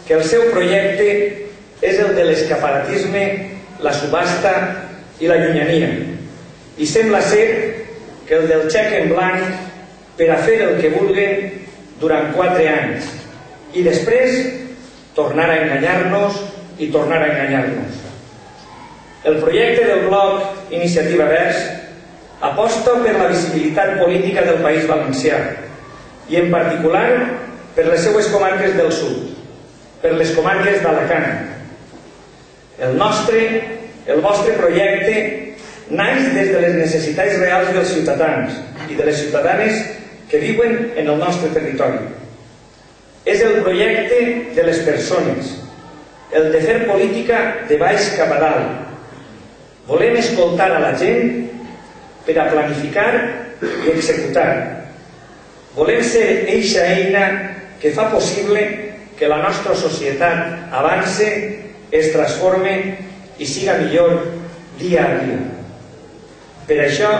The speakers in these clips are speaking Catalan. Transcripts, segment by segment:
que el seu projecte és el de l'escaparatisme, la subhasta i la llunyania, i sembla ser que el del xec en blanc per a fer el que vulguen durant 4 anys i després tornar a enganyar-nos i tornar a enganyar-nos. El projecte del bloc Iniciativa Verds aposta per la visibilitat política del País Valencià i en particular per les seues comarques del sud, per les comarques d'Alacant. El vostre projecte naix des de les necessitats reals dels ciutadans i de les ciutadanes que viuen en el nostre territori. És el projecte de les persones, el de fer política de baix cap a dalt. Volem escoltar a la gent per a planificar i executar. Volem ser eixa eina que fa possible que la nostra societat avance, es transforme i siga millor dia a dia. Per això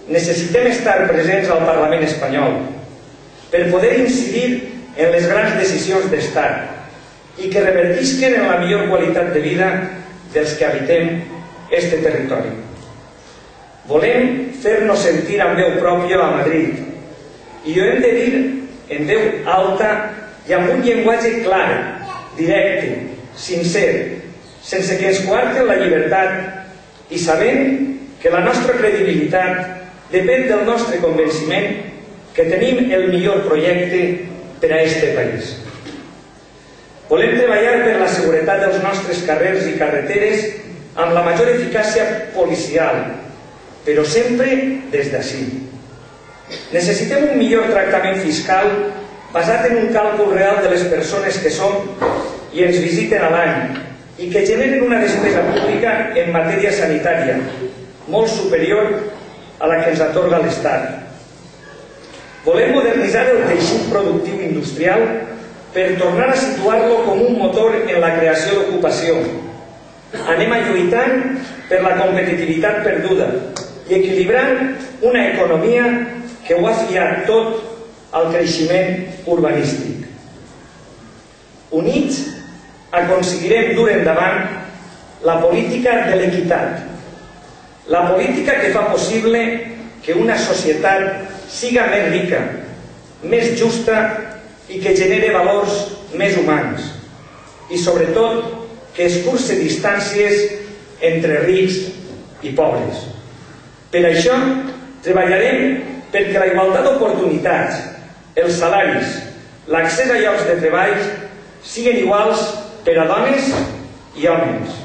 necessitem estar presents al Parlament espanyol per poder incidir en les grans decisions d'Estat i que revertisquen en la millor qualitat de vida dels que habitem este territori. Volem fer-nos sentir amb veu pròpia a Madrid i ho hem de dir en veu alta i amb un llenguatge clar, directe, sincer, sense que ens coarten la llibertat i sabent que la nostra credibilitat depèn del nostre convenciment que tenim el millor projecte per a este país. Volem treballar per la seguretat dels nostres carrers i carreteres amb la major eficàcia policial, però sempre des d'ací. Necessitem un millor tractament fiscal basat en un càlcul real de les persones que som i ens visiten a l'any i que generen una despesa pública en matèria sanitària molt superior a la que ens atorga l'Estat. Volem modernitzar el teixit productiu industrial per tornar a situar-lo com un motor en la creació d'ocupació. Anem a lluitant per la competitivitat perduda i equilibrant una economia que ho ha fiat tot al creixement urbanístic. Units aconseguirem dur endavant la política de l'equitat, la política que fa possible que una societat siga més rica, més justa i que genere valors més humans i, sobretot, que escurci distàncies entre rics i pobres. Per això, treballarem perquè la igualtat d'oportunitats, els salaris, l'accés a llocs de treball siguin iguals per a dones i homes.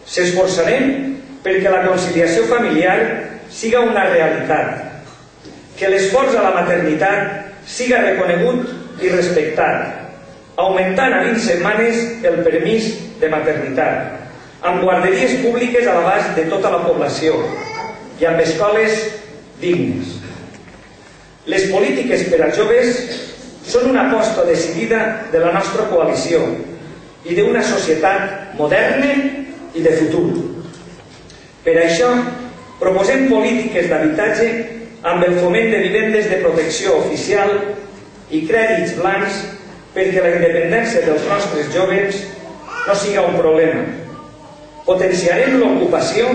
S'esforçarem perquè la conciliació familiar siga una realitat, que l'esforç a la maternitat siga reconegut i respectat, augmentant a 20 setmanes el permís de maternitat, amb guarderies públiques a l'abast de tota la població i amb escoles dignes. Les polítiques per als joves són una aposta decidida de la nostra coalició i d'una societat moderna i de futur. Per això, proposem polítiques d'habitatge amb el foment de vivendes de protecció oficial i crèdits blancs perquè la independència dels nostres joves no siga un problema. Potenciarem l'ocupació